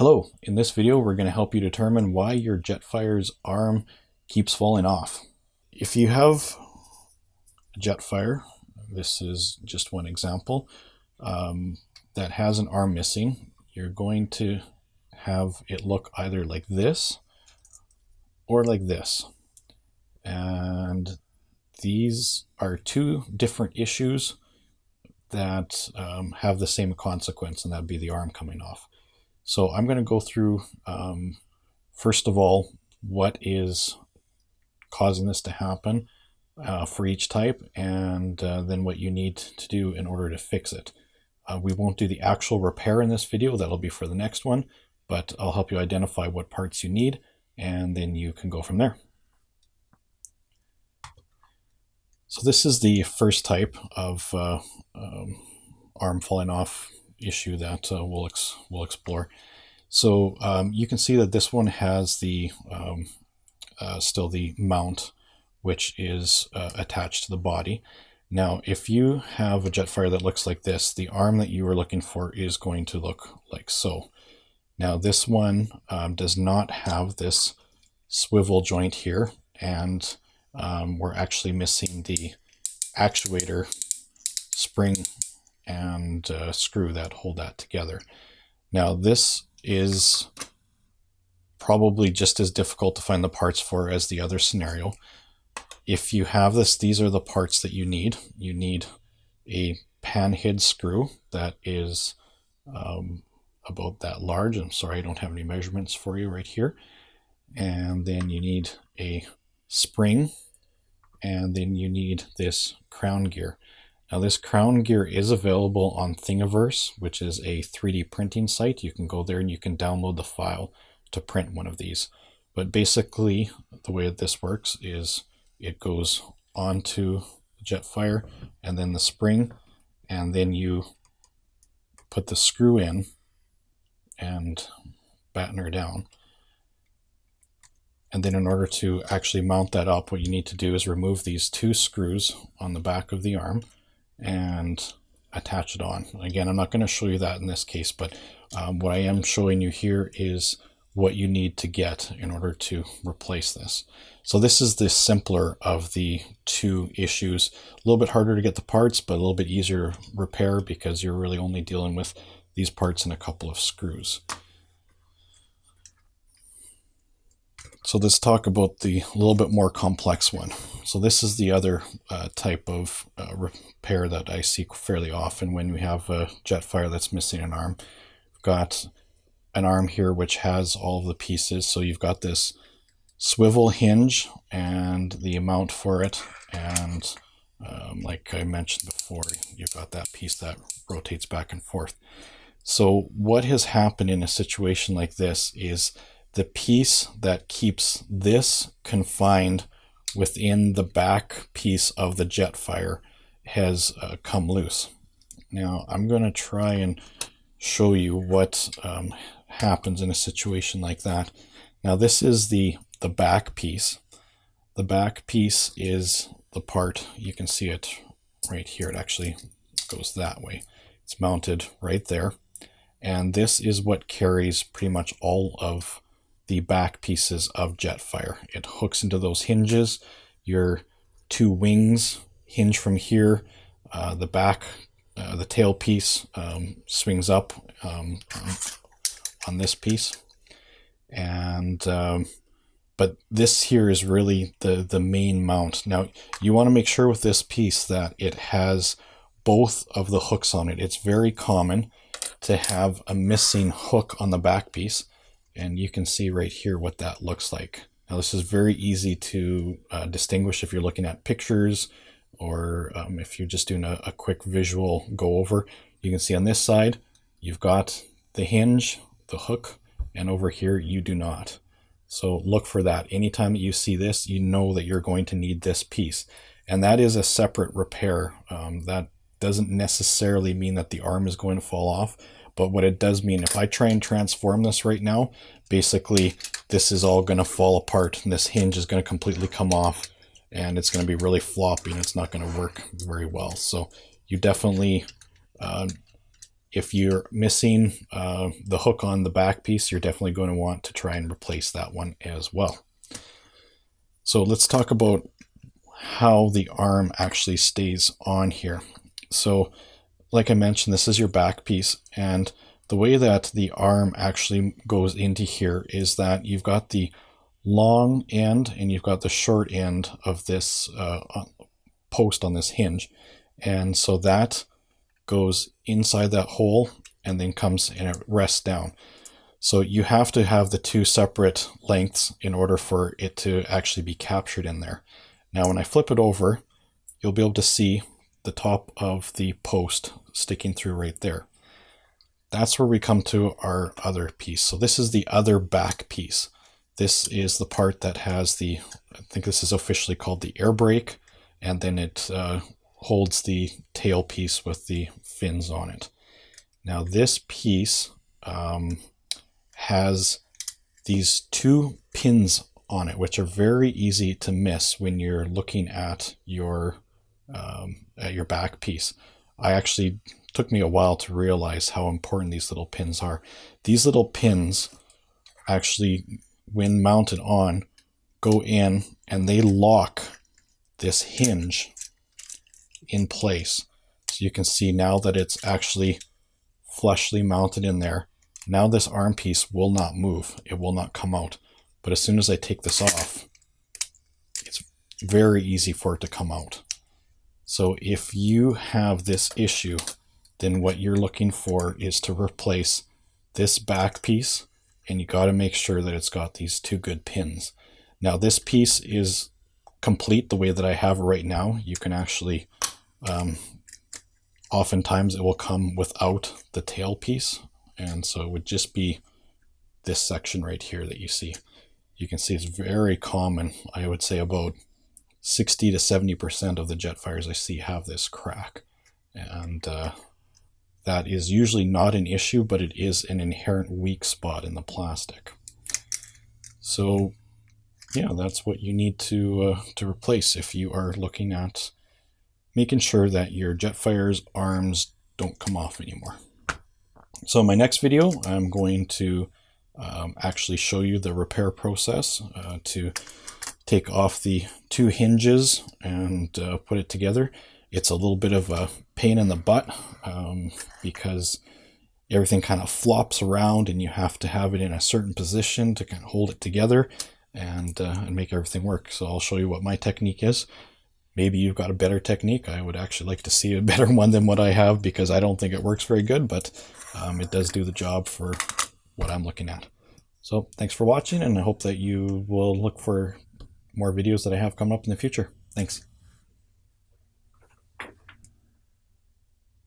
Hello, in this video we're going to help you determine why your Jetfire's arm keeps falling off. If you have a Jetfire, this is just one example, that has an arm missing, you're going to have it look either like this or like this. And these are two different issues that have the same consequence, and that'd be the arm coming off. So I'm going to go through, first of all, what is causing this to happen for each type, and then what you need to do in order to fix it. We won't do the actual repair in this video, that'll be for the next one, but I'll help you identify what parts you need, and then you can go from there. So this is the first type of arm falling off issue that we'll explore. So you can see that this one has the still the mount, which is attached to the body. Now, if you have a Jetfire that looks like this, the arm that you were looking for is going to look like so. Now, this one does not have this swivel joint here, and we're actually missing the actuator spring and screw that hold that together. Now, this is probably just as difficult to find the parts for as the other scenario. If you have this, these are the parts that you need. You need a panhead screw that is about that large. I'm sorry, I don't have any measurements for you right here. And then you need a spring, and then you need this crown gear. Now, this crown gear is available on Thingiverse, which is a 3D printing site. You can go there and you can download the file to print one of these. But basically, the way this works is it goes onto the Jetfire and then the spring, and then you put the screw in and batten her down. And then in order to actually mount that up, what you need to do is remove these two screws on the back of the arm and attach it on. Again, I'm not going to show you that in this case, but what I am showing you here is what you need to get in order to replace this. So this is the simpler of the two issues. A little bit harder to get the parts, but a little bit easier to repair because you're really only dealing with these parts and a couple of screws. So let's talk about the little bit more complex one. So this is the other type of repair that I see fairly often when we have a Jetfire that's missing an arm. We've got an arm here which has all of the pieces. So you've got this swivel hinge and the mount for it, and like I mentioned before, you've got that piece that rotates back and forth. So what has happened in a situation like this is the piece that keeps this confined within the back piece of the Jetfire has come loose. Now, I'm going to try and show you what happens in a situation like that. Now, this is the back piece. The back piece is the part, you can see it right here. It actually goes that way. It's mounted right there. And this is what carries pretty much all of the back pieces of Jetfire. It hooks into those hinges. Your two wings hinge from here. The back, the tail piece swings up on this piece. And but this here is really the main mount. Now, you want to make sure with this piece that it has both of the hooks on it. It's very common to have a missing hook on the back piece. And you can see right here what that looks like. Now, this is very easy to distinguish if you're looking at pictures, or if you're just doing a quick visual go over. You can see on this side, you've got the hinge, the hook, and over here you do not. So look for that. Anytime that you see this, you know that you're going to need this piece. And that is a separate repair. That doesn't necessarily mean that the arm is going to fall off. But what it does mean, if I try and transform this right now, basically this is all going to fall apart, and this hinge is going to completely come off, and it's going to be really floppy, and it's not going to work very well. So you definitely if you're missing the hook on the back piece, you're definitely going to want to try and replace that one as well. So let's talk about how the arm actually stays on here. So like I mentioned, this is your back piece, and the way that the arm actually goes into here is that you've got the long end and you've got the short end of this post on this hinge, and so that goes inside that hole and then comes and it rests down. So you have to have the two separate lengths in order for it to actually be captured in there. Now when I flip it over, you'll be able to see the top of the post sticking through right there. That's where we come to our other piece. So this is the other back piece. This is the part that has the, I think this is officially called the air brake, and then it holds the tail piece with the fins on it. Now this piece has these two pins on it, which are very easy to miss when you're looking at your back piece. I actually took me a while to realize how important these little pins are. These little pins actually, when mounted on, go in and they lock this hinge in place. So you can see now that it's actually flushly mounted in there. Now this arm piece will not move. It will not come out. But as soon as I take this off, it's very easy for it to come out. So if you have this issue, then what you're looking for is to replace this back piece, and you got to make sure that it's got these two good pins. Now this piece is complete the way that I have it right now. You can actually, oftentimes it will come without the tail piece, and so it would just be this section right here that you see. You can see it's very common. I would say about 60 to 70% of the Jetfires I see have this crack, and that is usually not an issue, but it is an inherent weak spot in the plastic. So yeah, that's what you need to replace if you are looking at making sure that your Jetfire's arms don't come off anymore. So in my next video, I'm going to actually show you the repair process to take off the two hinges and put it together. It's a little bit of a pain in the butt because everything kind of flops around and you have to have it in a certain position to kind of hold it together and make everything work. So I'll show you what my technique is. Maybe you've got a better technique. I would actually like to see a better one than what I have, because I don't think it works very good, but it does do the job for what I'm looking at. So thanks for watching, and I hope that you will look for more videos that I have coming up in the future. Thanks.